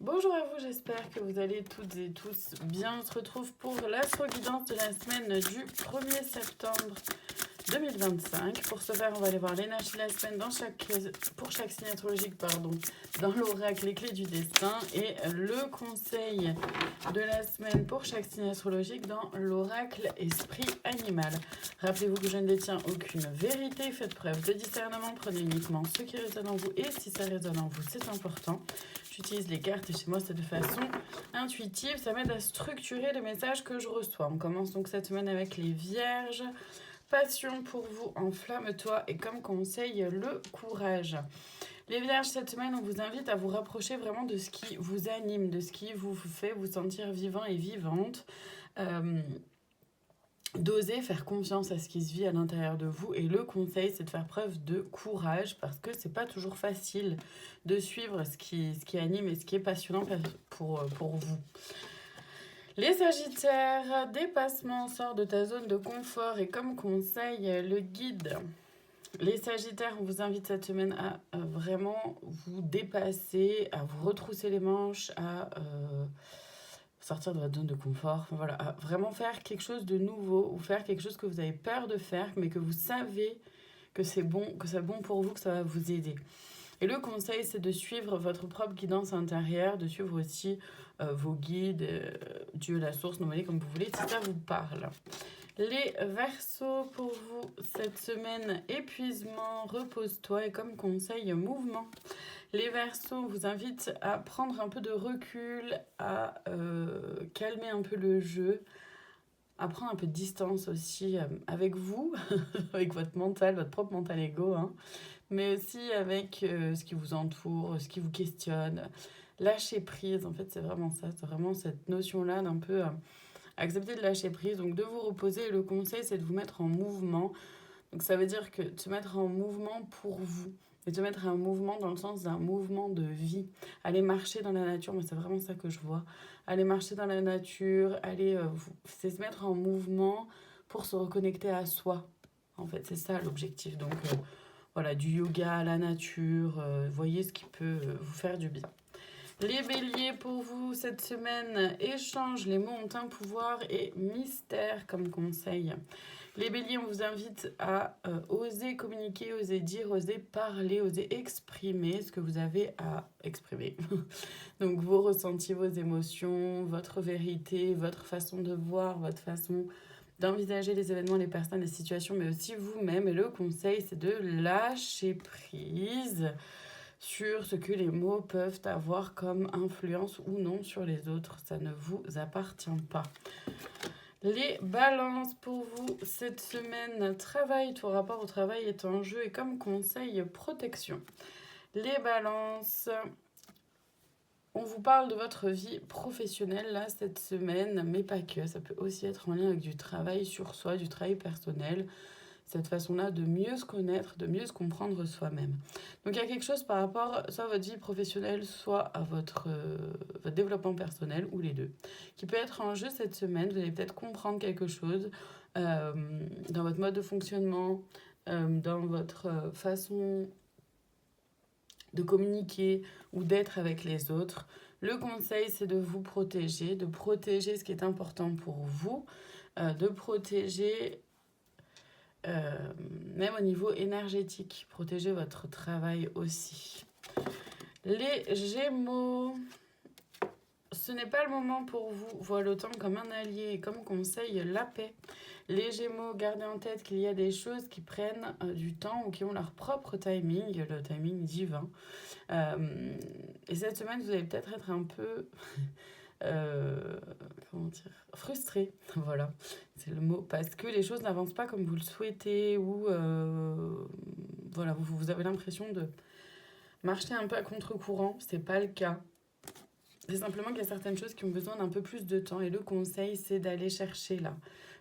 Bonjour à vous, j'espère que vous allez toutes et tous bien. On se retrouve pour l'astro-guidance de la semaine du 1er septembre 2025. Pour ce faire, on va aller voir l'énergie de la semaine pour chaque signe astrologique, dans l'oracle Les Clés du Destin et le conseil de la semaine pour chaque signe astrologique dans l'oracle Esprit Animal. Rappelez-vous que je ne détiens aucune vérité, faites preuve de discernement, prenez uniquement ce qui résonne en vous et si ça résonne en vous, c'est important. J'utilise les cartes et chez moi c'est de façon intuitive, ça m'aide à structurer les messages que je reçois. On commence donc cette semaine avec les Vierges. Passion pour vous, enflamme-toi et comme conseil, le courage. Les Vierges, cette semaine, on vous invite à vous rapprocher vraiment de ce qui vous anime, de ce qui vous fait vous sentir vivant et vivante. D'oser faire confiance à ce qui se vit à l'intérieur de vous. Et le conseil, c'est de faire preuve de courage parce que c'est pas toujours facile de suivre ce qui anime et ce qui est passionnant pour vous. Les Sagittaires, dépassement, sort de ta zone de confort et comme conseil, le guide. Les Sagittaires, on vous invite cette semaine à vraiment vous dépasser, à vous retrousser les manches, à sortir de votre zone de confort. Enfin, voilà, à vraiment faire quelque chose de nouveau ou faire quelque chose que vous avez peur de faire, mais que vous savez que c'est bon pour vous, que ça va vous aider. Et le conseil, c'est de suivre votre propre guidance intérieure, de suivre aussi vos guides, Dieu, la source, nommez-les comme vous voulez, si ça vous parle. Les Verseaux, pour vous, cette semaine, épuisement, repose-toi et comme conseil, mouvement. Les Verseaux, on vous invite à prendre un peu de recul, à calmer un peu le jeu, à prendre un peu de distance aussi avec vous, avec votre mental, votre propre mental égo, hein, mais aussi avec ce qui vous entoure, ce qui vous questionne. Lâcher prise, en fait, c'est vraiment ça, c'est vraiment cette notion-là d'un peu accepter de lâcher prise, donc de vous reposer. Et le conseil, c'est de vous mettre en mouvement. Donc ça veut dire que de se mettre en mouvement pour vous, et de se mettre en mouvement dans le sens d'un mouvement de vie. Aller marcher dans la nature, moi c'est vraiment ça que je vois. Aller marcher dans la nature, c'est se mettre en mouvement pour se reconnecter à soi. En fait, c'est ça l'objectif. Donc voilà, du yoga, la nature, voyez ce qui peut vous faire du bien. Les Béliers, pour vous, cette semaine, échange, les mots ont un pouvoir et mystère comme conseil. Les Béliers, on vous invite à oser communiquer, oser dire, oser parler, oser exprimer ce que vous avez à exprimer. Donc vos ressentis, vos émotions, votre vérité, votre façon de voir, votre façon d'envisager les événements, les personnes, les situations, mais aussi vous-même. Et le conseil, c'est de lâcher prise sur ce que les mots peuvent avoir comme influence ou non sur les autres. Ça ne vous appartient pas. Les balances, pour vous, cette semaine, travail, tout rapport au travail est en jeu et comme conseil, protection. Les balances, on vous parle de votre vie professionnelle là cette semaine, mais pas que. Ça peut aussi être en lien avec du travail sur soi, du travail personnel. Cette façon-là de mieux se connaître, de mieux se comprendre soi-même. Donc il y a quelque chose par rapport soit à votre vie professionnelle, soit à votre développement personnel, ou les deux, qui peut être en jeu cette semaine. Vous allez peut-être comprendre quelque chose dans votre mode de fonctionnement, dans votre façon de communiquer ou d'être avec les autres. Le conseil, c'est de vous protéger, de protéger ce qui est important pour vous, de protéger même au niveau énergétique, protéger votre travail aussi. Les Gémeaux, ce n'est pas le moment pour vous, voit le temps comme un allié et comme conseil la paix. Les Gémeaux, gardez en tête qu'il y a des choses qui prennent du temps ou qui ont leur propre timing, le timing divin. Et cette semaine, vous allez peut-être être un peu frustré, voilà, c'est le mot, parce que les choses n'avancent pas comme vous le souhaitez ou voilà, vous avez l'impression de marcher un peu à contre-courant. C'est pas le cas. C'est simplement qu'il y a certaines choses qui ont besoin d'un peu plus de temps et le conseil, c'est d'aller chercher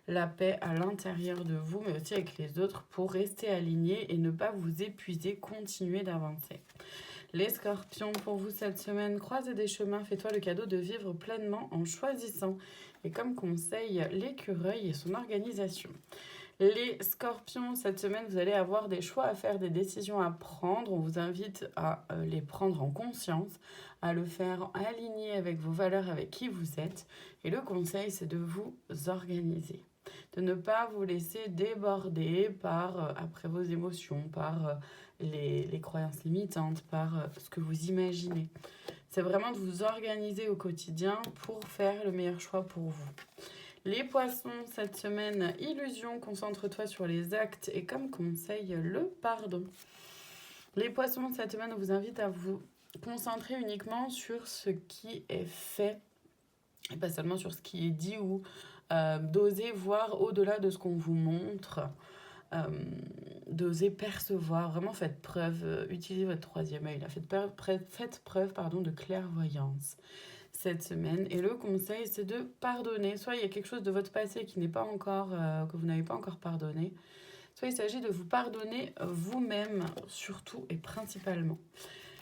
la paix à l'intérieur de vous, mais aussi avec les autres pour rester aligné et ne pas vous épuiser, continuer d'avancer. Les Scorpions, pour vous cette semaine, croisez des chemins, fais-toi le cadeau de vivre pleinement en choisissant. Et comme conseil, l'écureuil et son organisation. Les scorpions, cette semaine, vous allez avoir des choix à faire, des décisions à prendre. On vous invite à les prendre en conscience, à le faire aligné avec vos valeurs, avec qui vous êtes. Et le conseil, c'est de vous organiser, de ne pas vous laisser déborder par, après vos émotions, par les croyances limitantes, par ce que vous imaginez. C'est vraiment de vous organiser au quotidien pour faire le meilleur choix pour vous. Les poissons, cette semaine, illusion, concentre-toi sur les actes et comme conseil, le pardon. Les poissons, cette semaine, on vous invite à vous concentrer uniquement sur ce qui est fait et pas seulement sur ce qui est dit ou d'oser voir au-delà de ce qu'on vous montre. D'oser percevoir, vraiment faites preuve, utilisez votre troisième œil, là, faites preuve de clairvoyance cette semaine. Et le conseil, c'est de pardonner. Soit il y a quelque chose de votre passé qui n'est pas encore, que vous n'avez pas encore pardonné, soit il s'agit de vous pardonner vous-même, surtout et principalement.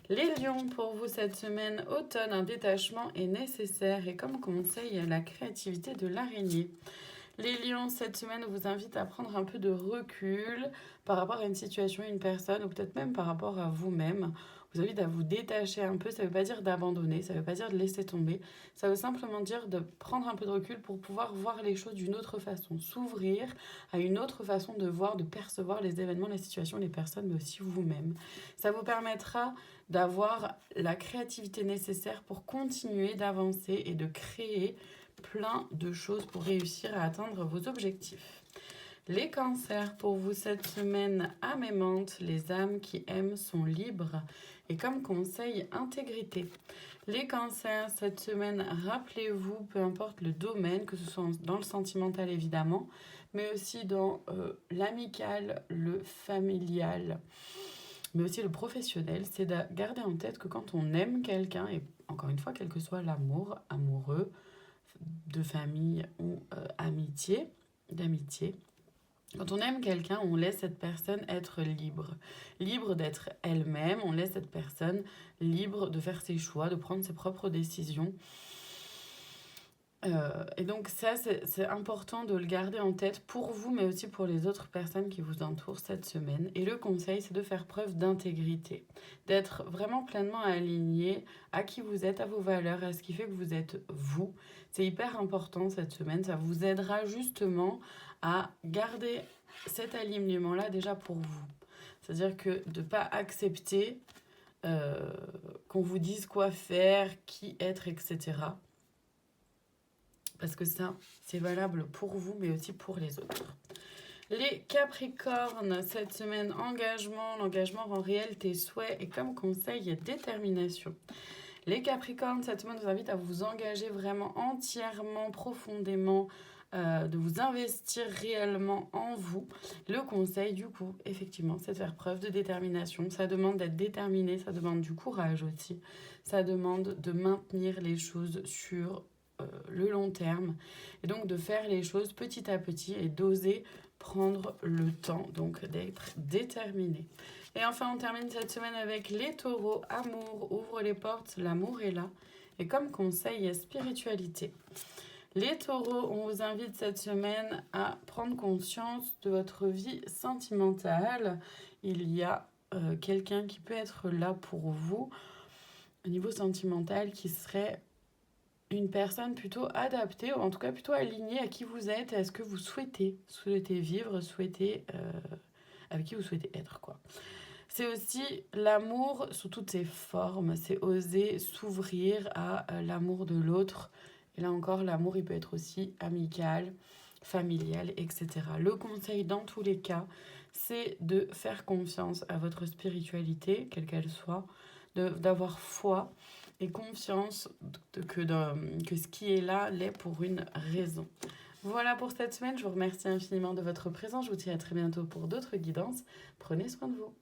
Les lions, pour vous cette semaine, automne, un détachement est nécessaire et comme conseil, la créativité de l'araignée. Les lions, cette semaine, vous invite à prendre un peu de recul par rapport à une situation, une personne, ou peut-être même par rapport à vous-même. Vous invite à vous détacher un peu. Ça ne veut pas dire d'abandonner, ça ne veut pas dire de laisser tomber. Ça veut simplement dire de prendre un peu de recul pour pouvoir voir les choses d'une autre façon. S'ouvrir à une autre façon de voir, de percevoir les événements, les situations, les personnes, mais aussi vous-même. Ça vous permettra d'avoir la créativité nécessaire pour continuer d'avancer et de créer plein de choses pour réussir à atteindre vos objectifs. Les cancers, pour vous cette semaine, âme aimante, les âmes qui aiment sont libres. Et comme conseil, intégrité. Les cancers, cette semaine, rappelez-vous, peu importe le domaine, que ce soit dans le sentimental évidemment, mais aussi dans l'amical, le familial, mais aussi le professionnel, c'est de garder en tête que quand on aime quelqu'un, et encore une fois, quel que soit l'amour, amoureux, de famille ou d'amitié. Quand on aime quelqu'un, on laisse cette personne être libre. Libre d'être elle-même, on laisse cette personne libre de faire ses choix, de prendre ses propres décisions. Et donc ça, c'est important de le garder en tête pour vous, mais aussi pour les autres personnes qui vous entourent cette semaine. Et le conseil, c'est de faire preuve d'intégrité, d'être vraiment pleinement aligné à qui vous êtes, à vos valeurs, à ce qui fait que vous êtes vous. C'est hyper important cette semaine, ça vous aidera justement à garder cet alignement-là déjà pour vous. C'est-à-dire que de ne pas accepter qu'on vous dise quoi faire, qui être, etc. Parce que ça, c'est valable pour vous, mais aussi pour les autres. Les Capricornes, cette semaine, engagement. L'engagement rend réel tes souhaits et comme conseil, détermination. Les Capricornes, cette semaine, vous invite à vous engager vraiment entièrement, profondément, de vous investir réellement en vous. Le conseil, du coup, effectivement, c'est de faire preuve de détermination. Ça demande d'être déterminé, ça demande du courage aussi. Ça demande de maintenir les choses sur le long terme et donc de faire les choses petit à petit et d'oser prendre le temps, donc d'être déterminé. Et enfin, on termine cette semaine avec les taureaux. Amour, ouvre les portes, l'amour est là. Et comme conseil, spiritualité. Les taureaux, on vous invite cette semaine à prendre conscience de votre vie sentimentale. Il y a quelqu'un qui peut être là pour vous au niveau sentimental qui serait une personne plutôt adaptée, ou en tout cas plutôt alignée à qui vous êtes, à ce que vous souhaitez vivre, avec qui vous souhaitez être, quoi. C'est aussi l'amour sous toutes ses formes, c'est oser s'ouvrir à l'amour de l'autre. Et là encore, l'amour, il peut être aussi amical, familial, etc. Le conseil, dans tous les cas, c'est de faire confiance à votre spiritualité, quelle qu'elle soit, d'avoir foi et confiance que ce qui est là l'est pour une raison. Voilà pour cette semaine, je vous remercie infiniment de votre présence, je vous dis à très bientôt pour d'autres guidances. Prenez soin de vous.